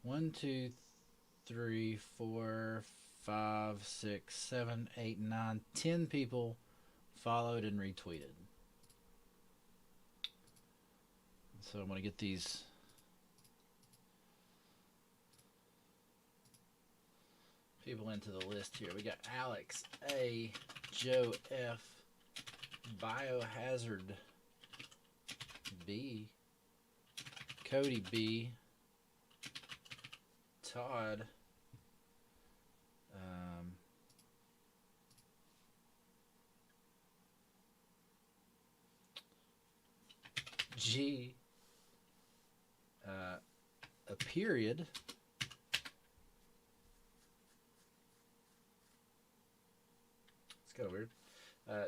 One, two, three, four, five, six, seven, eight, nine, 10 people followed and retweeted. So I'm gonna get these people into the list here. We got Alex A, Joe F, Biohazard B, Cody B, Todd, um, G, a period. It's kind of weird.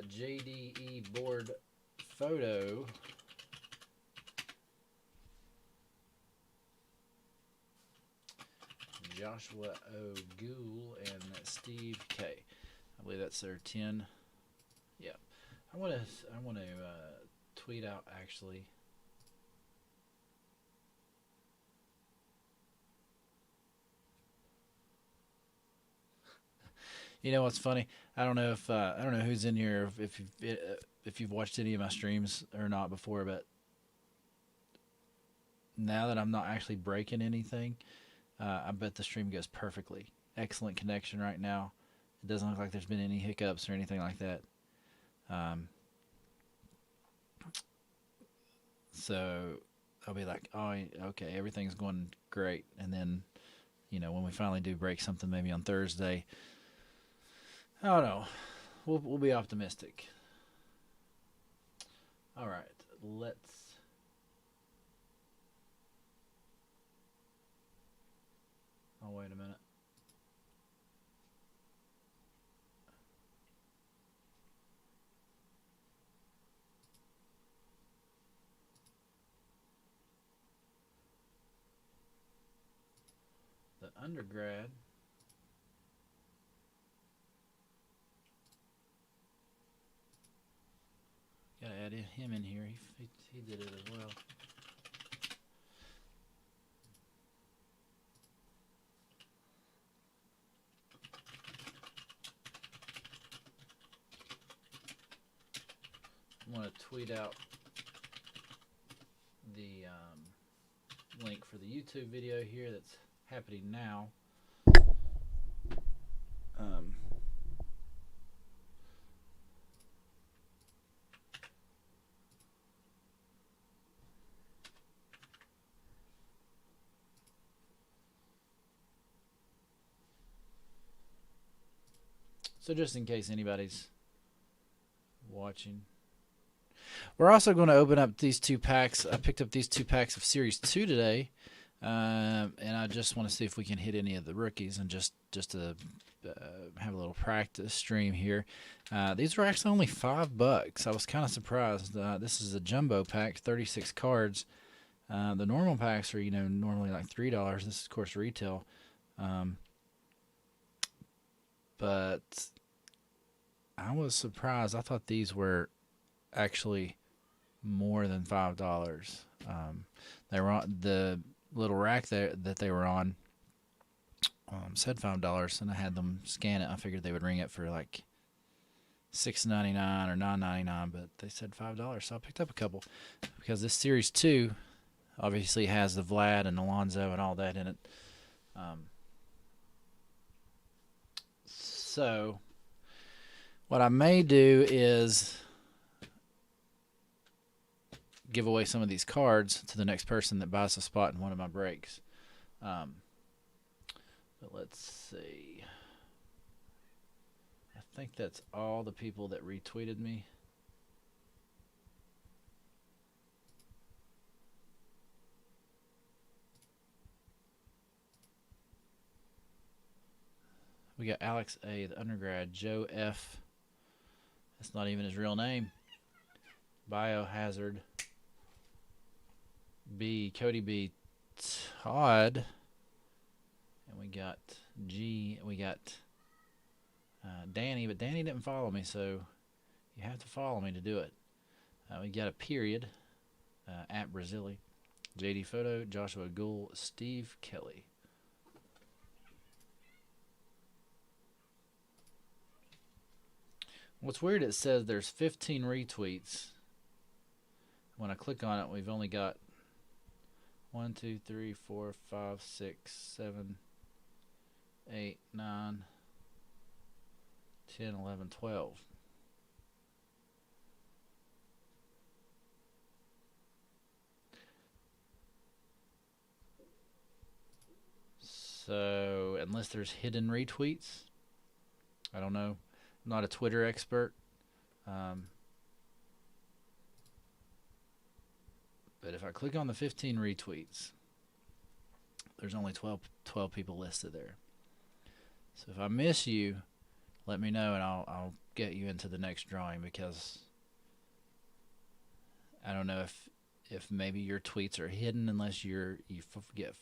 JDE board photo. Joshua O. Gould and Steve K. I believe that's their 10. Yeah, I want to tweet out actually. You know what's funny? I don't know who's in here if you've watched any of my streams or not before, but now that I'm not actually breaking anything, I bet the stream goes perfectly. Excellent connection right now. It doesn't look like there's been any hiccups or anything like that. Um, so I'll be like, oh, okay, everything's going great. And then, when we finally do break something, maybe on Thursday, I don't know. We'll be optimistic. All right, let's. Oh, wait a minute. The undergrad. Gotta add him in here. He did it as well. I'm gonna tweet out the link for the YouTube video here that's happening now. Um, so just in case anybody's watching, we're also going to open up these 2 packs. I picked up these 2 packs of Series 2 today, and I just want to see if we can hit any of the rookies and just to have a little practice stream here. These were actually only $5. I was kind of surprised. This is a jumbo pack, 36 cards. The normal packs are normally like $3. This is of course retail, but I was surprised. I thought these were actually more than $5. They were on the little rack there that they were on. Said $5, and I had them scan it. I figured they would ring it for like $6.99 or $9.99, but they said $5, so I picked up a couple because this Series 2 obviously has the Vlad and Alonso and all that in it. So what I may do is give away some of these cards to the next person that buys a spot in one of my breaks. But let's see. I think that's all the people that retweeted me. We got Alex A, the undergrad, Joe F. That's not even his real name. Biohazard B, Cody B, Todd, and we got G. We got Danny, but Danny didn't follow me, so you have to follow me to do it. We got a period at Brazili, JD Photo, Joshua Gould, Steve Kelly. What's weird, it says there's 15 retweets. When I click on it, we've only got 1, 2, 3, 4, 5, 6, 7, 8, 9, 10, 11, 12. So, unless there's hidden retweets, I don't know. I'm not a Twitter expert. But if I click on the 15 retweets, there's only 12 people listed there. So if I miss you, let me know and I'll get you into the next drawing, because I don't know if maybe your tweets are hidden unless you get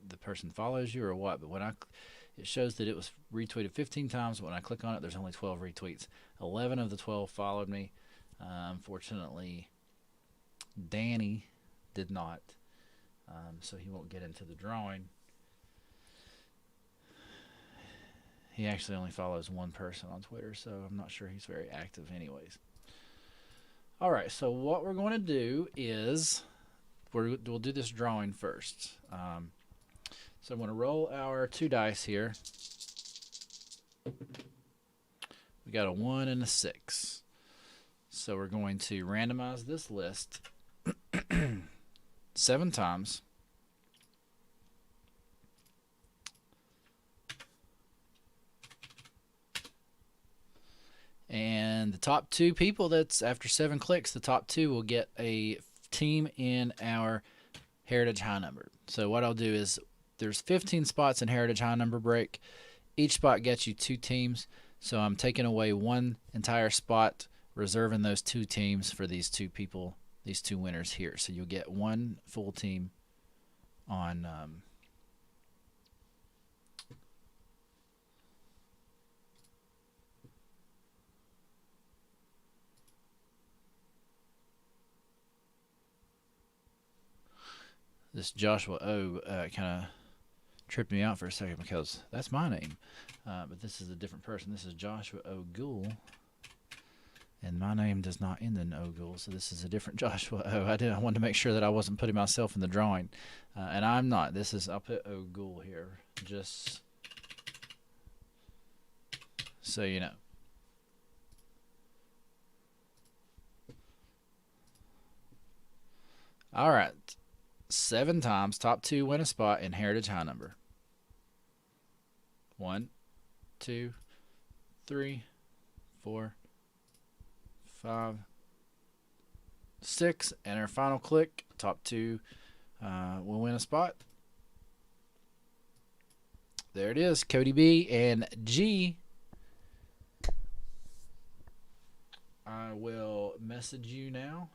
the person follows you or what. But when it shows that it was retweeted 15 times. When I click on it, there's only 12 retweets. 11 of the 12 followed me. Unfortunately, Danny did not, so he won't get into the drawing. He actually only follows one person on Twitter, so I'm not sure he's very active anyways. All right, so what we're going to do is we'll do this drawing first. So I'm going to roll our 2 dice here. We got a 1 and a 6. So we're going to randomize this list 7 times. And the top 2 people, that's after 7 clicks, the top 2 will get a team in our Heritage High Number. So what I'll do is there's 15 spots in Heritage High Number break. Each spot gets you 2 teams. So I'm taking away 1 entire spot, reserving those 2 teams for these 2 people, these 2 winners here. So you'll get 1 full team on this Joshua O kind of tripped me out for a second because that's my name. But this is a different person. This is Joshua O'Goul. And my name does not end in O'Goul, so this is a different Joshua O. I wanted to make sure that I wasn't putting myself in the drawing. And I'm not. I'll put O'Goul here, just so you know. All right. 7 times, top 2 win a spot in Heritage High Number. 1, 2, 3, 4, 5, 6, and our final click, top 2 will win a spot. There it is, Cody B and G. I will message you now.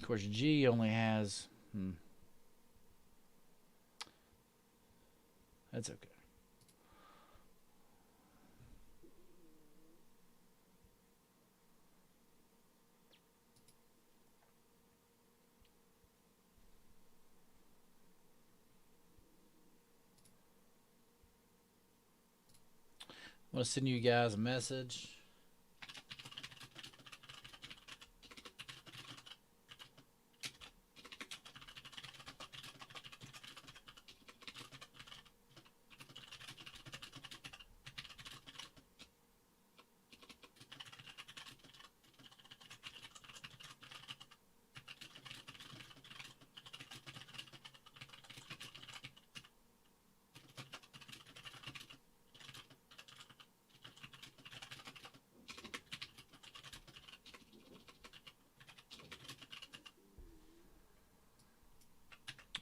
Of course, G only has... That's okay. I'm going to send you guys a message.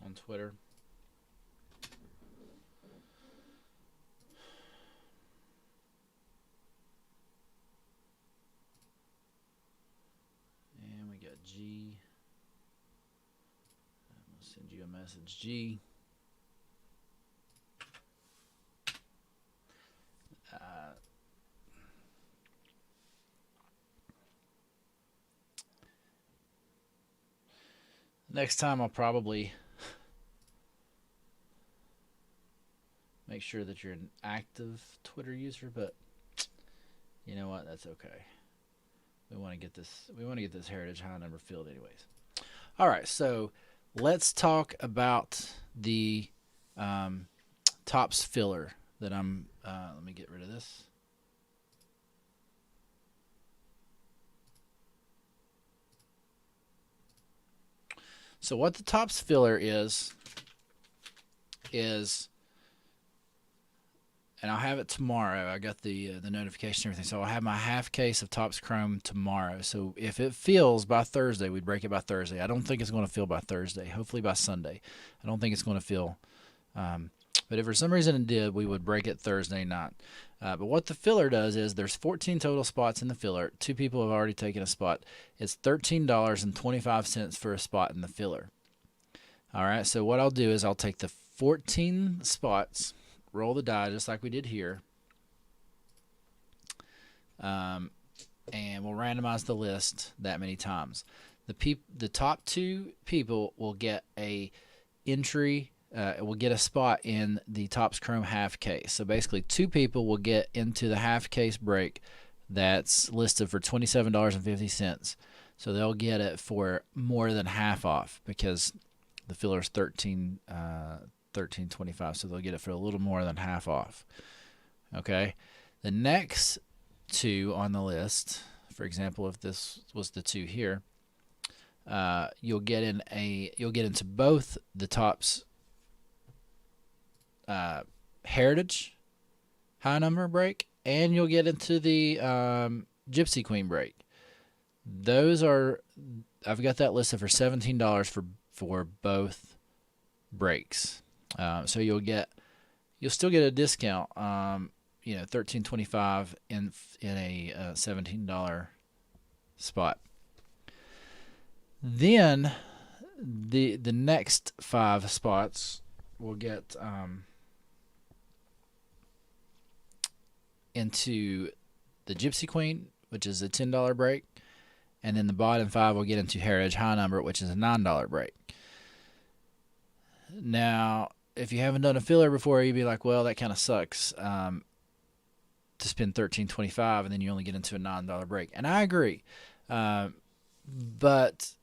On Twitter. And we got G. I'm going to send you a message, G. Next time I'll probably make sure that you're an active Twitter user, but you know what? That's okay. We want to get this. We want to get this Heritage High number filled, anyways. All right, so let's talk about the Topps filler that I'm. Let me get rid of this. So what the Topps filler is, and I'll have it tomorrow. I got the notification and everything, so I'll have my half case of Topps Chrome tomorrow. So if it fills by Thursday, we'd break it by Thursday. I don't think it's going to fill by Thursday. Hopefully by Sunday. I don't think it's going to fill. But if for some reason it did, we would break it Thursday night. But what the filler does is there's 14 total spots in the filler. 2 people have already taken a spot. It's $13.25 for a spot in the filler. All right, so what I'll do is I'll take the 14 spots, roll the die just like we did here, and we'll randomize the list that many times. The top 2 people will get a entry. Will get a spot in the Topps Chrome half case. So basically, 2 people will get into the half case break that's listed for $27.50. So they'll get it for more than half off because the filler's $13.25. So they'll get it for a little more than half off. Okay. The next 2 on the list, for example, if this was the 2 here, you'll get into both the Topps Heritage High number break, and you'll get into the Gypsy Queen break. Those are, I've got that listed for $17 for both breaks. So you'll still get a discount. $13.25 in a $17 spot. Then the next 5 spots will get into the Gypsy Queen, which is a $10 break, and then the bottom 5 will get into Heritage High number, which is a $9 break. Now, if you haven't done a filler before, you'd be like, well, that kind of sucks to spend $13.25 and then you only get into a $9 break. And I agree. But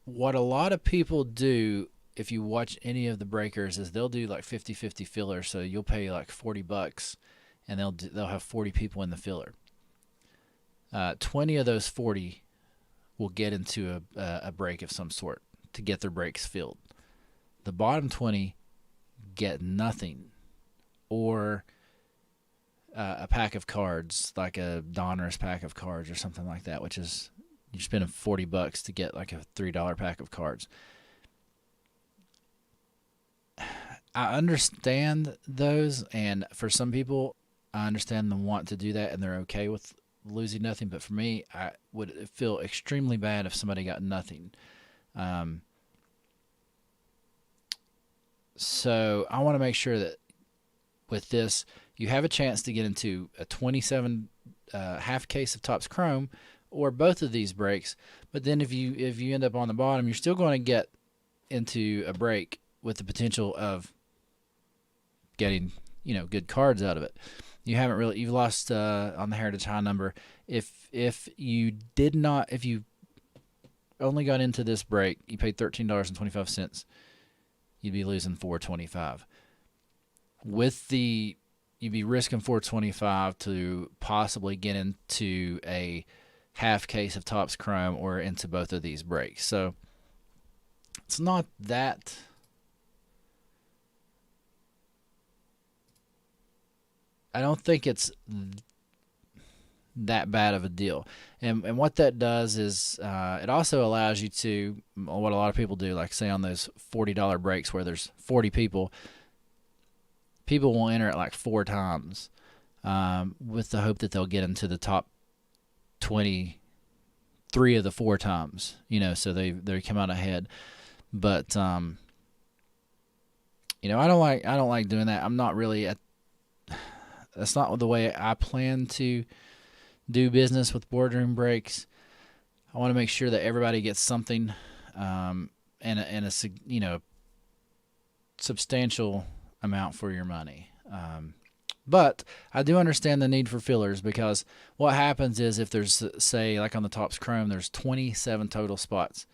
what a lot of people do, if you watch any of the breakers, is they'll do like 50-50 fillers. So you'll pay like $40 and they'll have 40 people in the filler. 20 of those 40 will get into a break of some sort to get their breaks filled. The bottom 20 get nothing, or a pack of cards, like a Donruss pack of cards or something like that, which is you're spending $40 to get like a $3 pack of cards. I understand those, and for some people, I understand them want to do that, and they're okay with losing nothing. But for me, I would feel extremely bad if somebody got nothing. So I want to make sure that with this, you have a chance to get into a 27 half case of Topps Chrome or both of these breaks. But then if you end up on the bottom, you're still going to get into a break with the potential of getting good cards out of it. You've lost on the Heritage High number. If you only got into this break, you paid $13.25. You'd be losing $4.25. You'd be risking $4.25 to possibly get into a half case of Topps Chrome or into both of these breaks. So it's not that. I don't think it's that bad of a deal. And what that does is it also allows you to, what a lot of people do, like say on those $40 breaks where there's 40 people will enter it like 4 times with the hope that they'll get into the top 23 of the 4 times, so they come out ahead. But I don't like doing that. I'm not really that's not the way I plan to do business with boardroom breaks. I want to make sure that everybody gets something and a substantial amount for your money. But I do understand the need for fillers, because what happens is, if there's, say, like on the Topps Chrome, there's 27 total spots.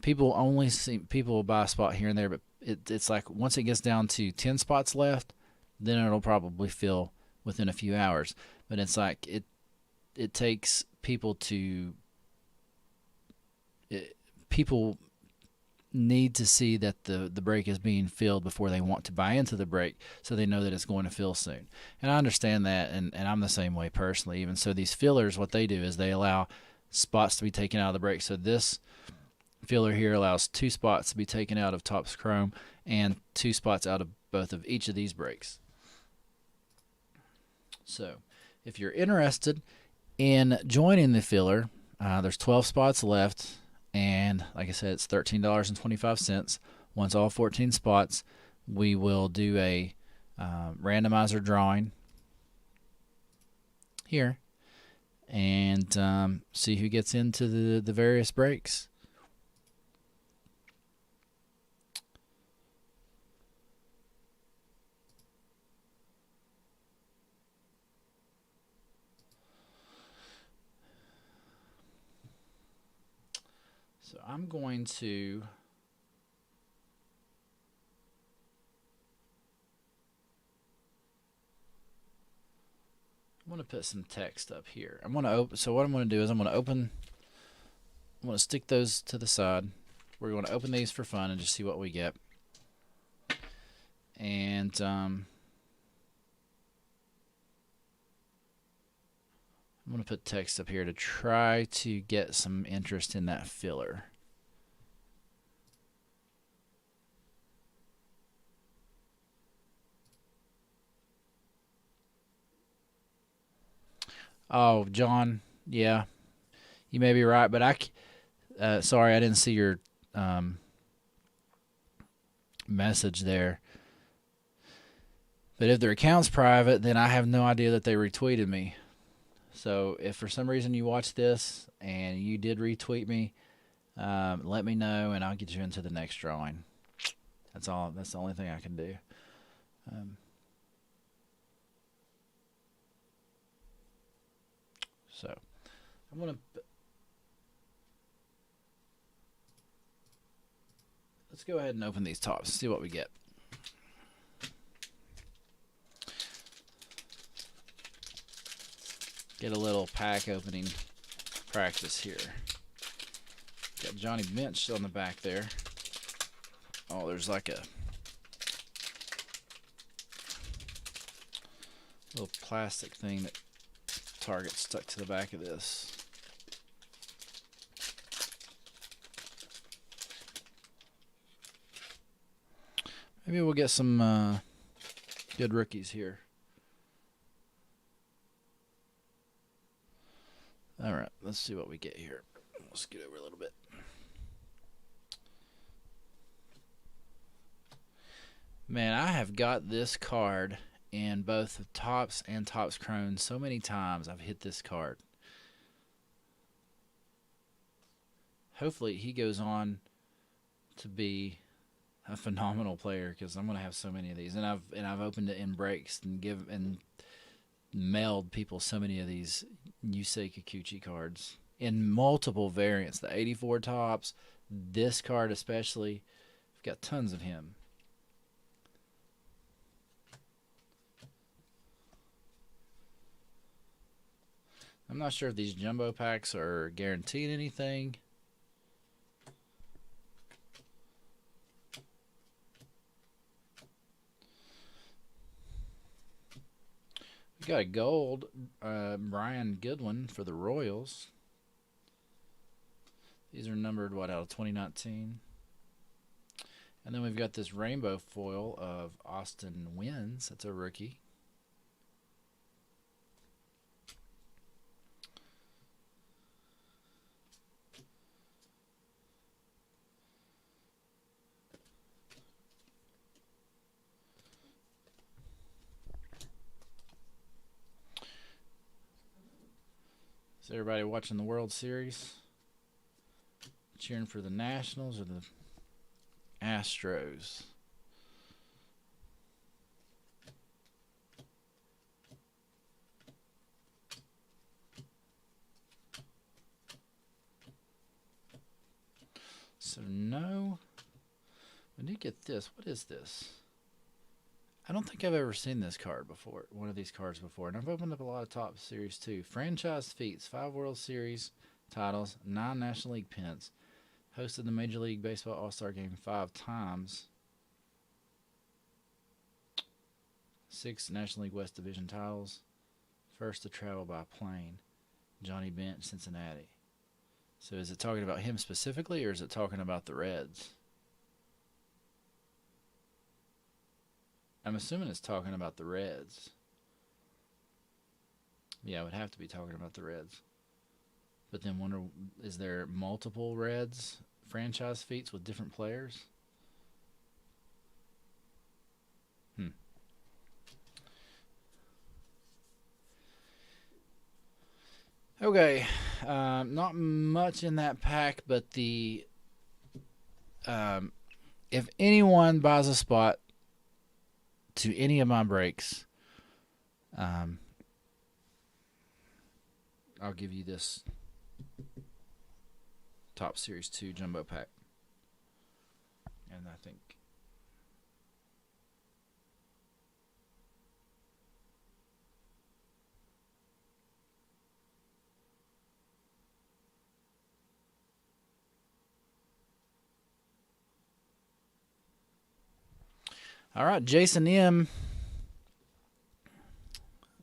People will buy a spot here and there, but it's like once it gets down to 10 spots left, then it'll probably fill within a few hours. But it's like it takes people people need to see that the break is being filled before they want to buy into the break, so they know that it's going to fill soon. And I understand that, and I'm the same way personally. Even so, these fillers, what they do is they allow spots to be taken out of the break. So this filler here allows 2 spots to be taken out of Topps Chrome and 2 spots out of both of each of these breaks. So if you're interested in joining the filler, there's 12 spots left. And like I said, it's $13.25. Once all 14 spots, we will do a randomizer drawing here and see who gets into the various breaks. So I'm going to put some text up here. I'm going to open. So what I'm going to do is I'm going to stick those to the side. We're going to open these for fun and just see what we get. And I'm going to put text up here to try to get some interest in that filler. Oh, John, yeah, you may be right, but sorry, I didn't see your message there. But if their account's private, then I have no idea that they retweeted me. So if for some reason you watch this and you did retweet me, let me know and I'll get you into the next drawing. That's all. That's the only thing I can do. So I'm gonna let's go ahead and open these tops and see what we get. Get a little pack opening practice here. Got Johnny Bench on the back there. Oh, there's like a little plastic thing that Target stuck to the back of this. Maybe we'll get some good rookies here. All right, let's see what we get here. Let's get over a little bit. Man, I have got this card in both the Topps and Topps Chrome so many times. I've hit this card. Hopefully he goes on to be a phenomenal player, because I'm going to have so many of these, and I've opened it in breaks and mailed people so many of these Yusei Kikuchi cards in multiple variants. The 84 Topps, this card especially, I've got tons of him. I'm not sure if these jumbo packs are guaranteed anything. We got a gold Brian Goodwin for the Royals. These are numbered, what, out of 2019. And then we've got this rainbow foil of Austin Wynns. That's a rookie. Is everybody watching the World Series? cheering for the Nationals or the Astros? So no. When you get this, what is this? I don't think I've ever seen this card before, one of these cards before. And I've opened up a lot of Top Series too. Franchise feats, 5 World Series titles, 9 National League pennants. Hosted the Major League Baseball All-Star Game 5 times. 6 National League West Division titles. First to travel by plane. Johnny Bench, Cincinnati. So is it talking about him specifically, or is it talking about the Reds? I'm assuming it's talking about the Reds. Yeah, it would have to be talking about the Reds. But then wonder, is there multiple Reds franchise feats with different players? Okay, not much in that pack, but the if anyone buys a spot to any of my breaks, I'll give you this Top Series 2 Jumbo Pack. And I think all right, Jason M.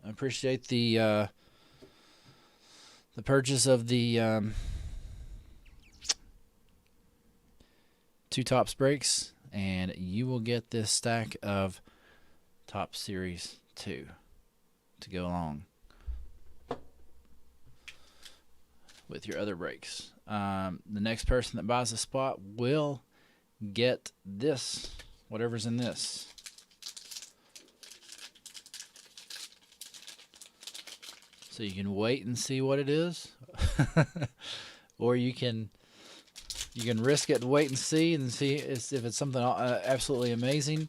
I appreciate the purchase of the 2 Topps breaks, and you will get this stack of Top Series 2 to go along with your other breaks. The next person that buys a spot will get this, whatever's in this. So you can wait and see what it is, or you can risk it and wait and see if it's something absolutely amazing,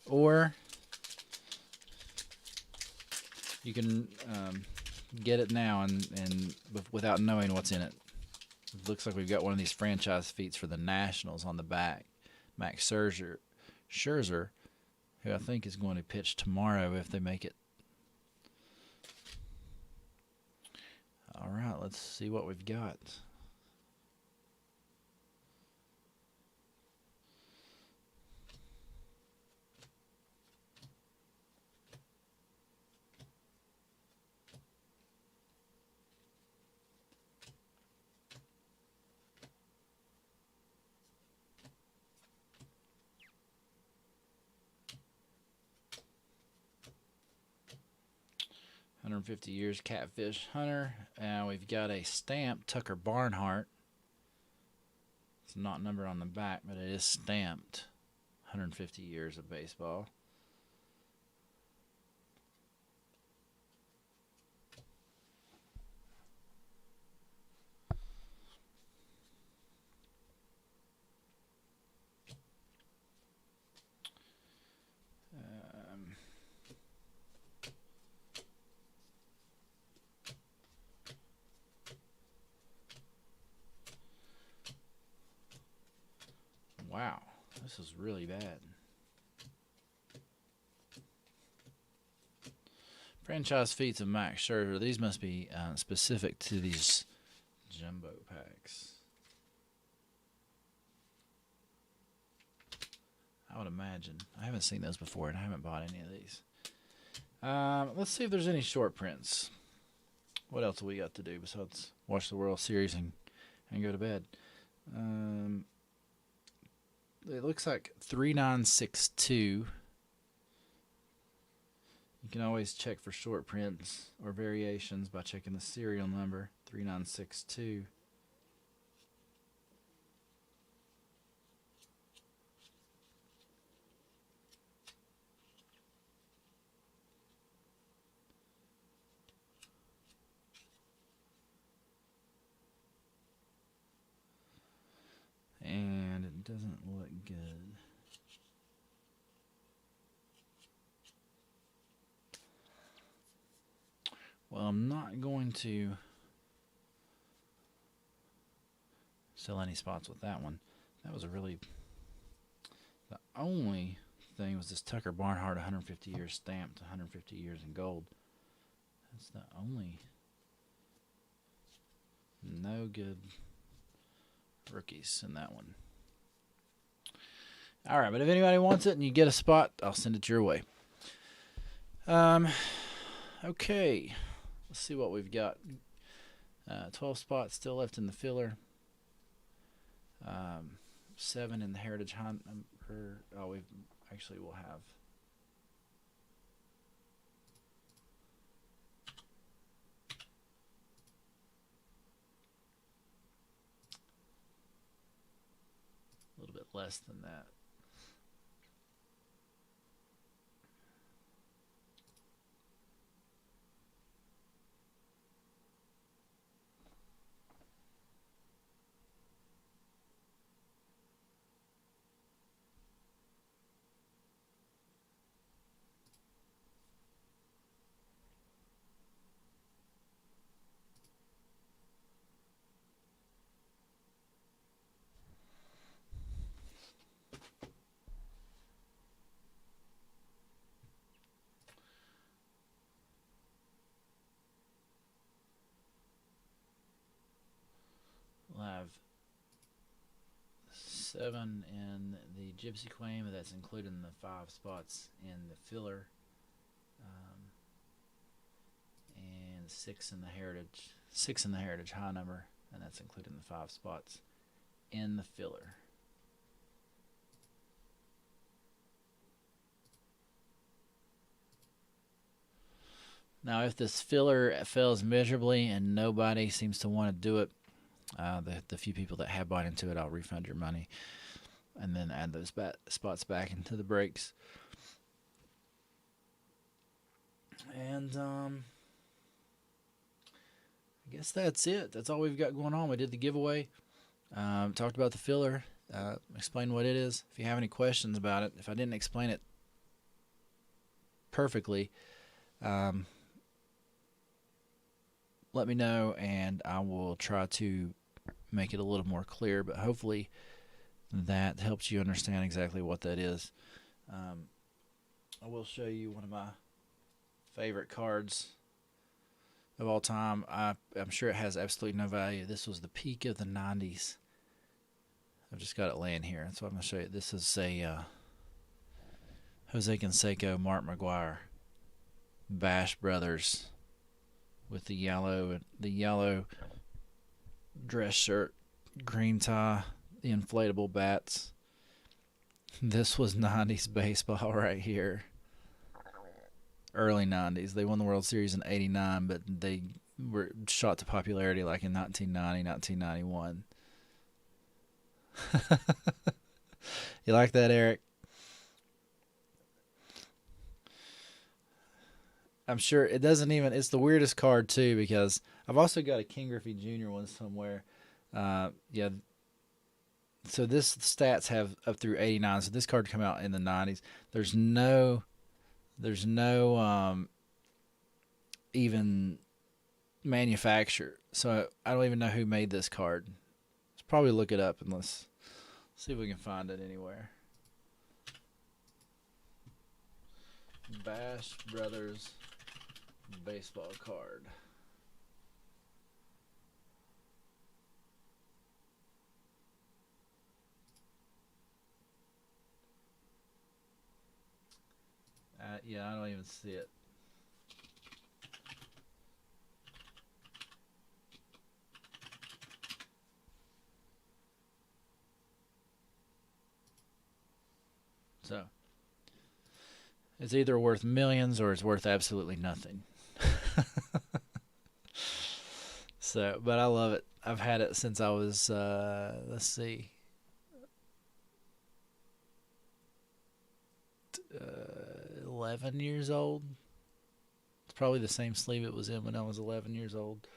or you can get it now and without knowing what's in it. It looks like we've got one of these franchise feats for the Nationals on the back. Max Scherzer, who I think is going to pitch tomorrow if they make it. All right, let's see what we've got. "150 Years Catfish Hunter." And we've got a stamped Tucker Barnhart. It's not numbered on the back, but it is stamped. 150 years of baseball. Wow, this is really bad. Franchise feats of Max Scherzer. These must be specific to these jumbo packs. I would imagine. I haven't seen those before, and I haven't bought any of these. Let's see if there's any short prints. What else have we got to do besides watch the World Series and go to bed? It looks like 3962. You can always check for short prints or variations by checking the serial number, 3962. doesn't look good. Well, I'm not going to sell any spots with that one. That was a really... The only thing was this Tucker Barnhart 150 years stamped, 150 years in gold. That's the only... No good rookies in that one. Alright, but if anybody wants it and you get a spot, I'll send it your way. Okay. Let's see what we've got. 12 spots still left in the filler. 7 in the Heritage Hunt. We'll have... a little bit less than that. We'll have 7 in the Gypsy Claim, that's including the 5 spots in the filler, and 6 in the Heritage High number, and that's including the 5 spots in the filler. Now, if this filler fails miserably and nobody seems to want to do it, the few people that have bought into it, I'll refund your money and then add those spots back into the breaks. And I guess that's it. That's all we've got going on. We did the giveaway, talked about the filler, explained what it is. If you have any questions about it, if I didn't explain it perfectly, let me know and I will try to make it a little more clear, but hopefully that helps you understand exactly what that is. I will show you one of my favorite cards of all time. I'm sure it has absolutely no value. This was the peak of the 90s. I've just got it laying here. That's what I'm going to show you. This is a Jose Canseco, Mark McGwire, Bash Brothers with the yellow dress shirt, green tie, the inflatable bats. This was 90s baseball right here. Early 90s. They won the World Series in 89, but they were shot to popularity like in 1990, 1991. You like that, Eric? I'm sure it doesn't even... It's the weirdest card, too, because I've also got a King Griffey Jr. one somewhere. Yeah. So this stats have up through 89. So this card came out in the 90s. There's no even manufacturer. So I don't even know who made this card. Let's probably look it up and let's see if we can find it anywhere. Bash Brothers baseball card. Yeah, I don't even see it. So it's either worth millions or it's worth absolutely nothing. So, but I love it. I've had it since I was, let's see, 11 years old. It's probably the same sleeve it was in when I was 11 years old.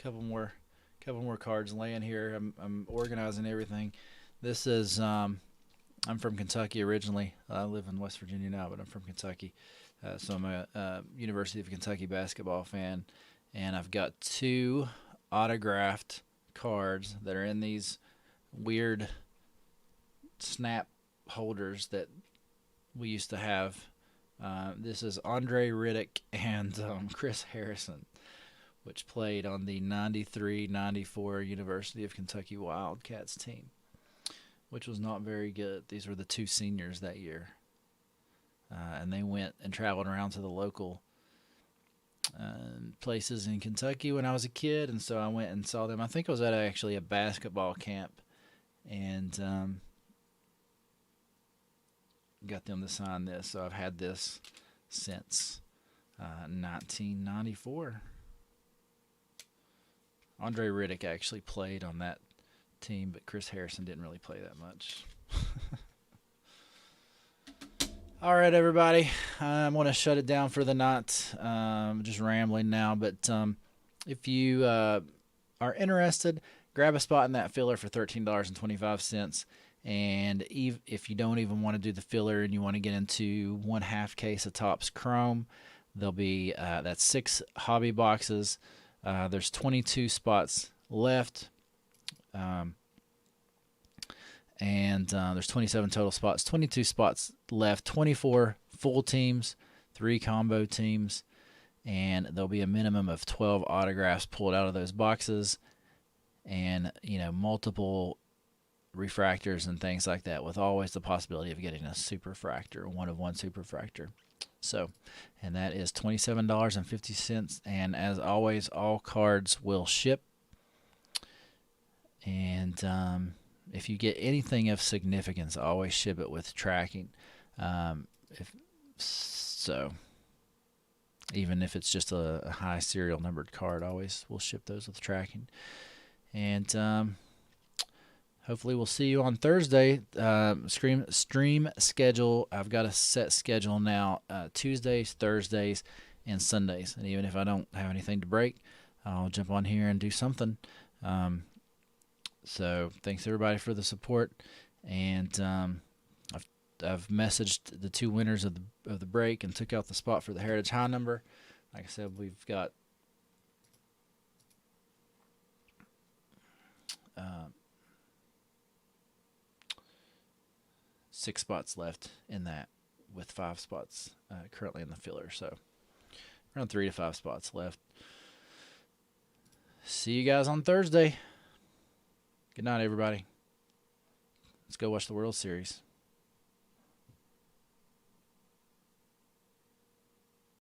couple more cards laying here. I'm organizing everything. This is I'm from Kentucky originally. I live in West Virginia now, but I'm from Kentucky. So I'm a University of Kentucky basketball fan, and I've got two autographed cards that are in these weird snap holders that we used to have. This is Andre Riddick and Chris Harrison, which played on the 93-94 University of Kentucky Wildcats team, which was not very good. These were the two seniors that year. And they went and traveled around to the local places in Kentucky when I was a kid, and so I went and saw them. I think I was at actually a basketball camp, and got them to sign this. So I've had this since 1994. Andre Riddick actually played on that team, but Chris Harrison didn't really play that much. All right, everybody. I'm going to shut it down for the night. Just rambling now, but if you are interested, grab a spot in that filler for $13.25. And if you don't even want to do the filler and you want to get into 1/2 case of Topps Chrome, there'll be that's 6 hobby boxes. There's 22 spots left. And there's 27 total spots, 22 spots left, 24 full teams, 3 combo teams, and there'll be a minimum of 12 autographs pulled out of those boxes, and multiple refractors and things like that, with always the possibility of getting a superfractor, 1/1 superfractor. So, and that is $27.50, and as always, all cards will ship. And if you get anything of significance, always ship it with tracking. Even if it's just a high serial numbered card, always we'll ship those with tracking. And hopefully we'll see you on Thursday. Stream schedule. I've got a set schedule now: Tuesdays, Thursdays, and Sundays. And even if I don't have anything to break, I'll jump on here and do something. So thanks everybody for the support, and I've messaged the 2 winners of the break and took out the spot for the Heritage High number. Like I said, we've got 6 spots left in that, with 5 spots currently in the filler. So around 3 to 5 spots left. See you guys on Thursday. Good night, everybody. Let's go watch the World Series.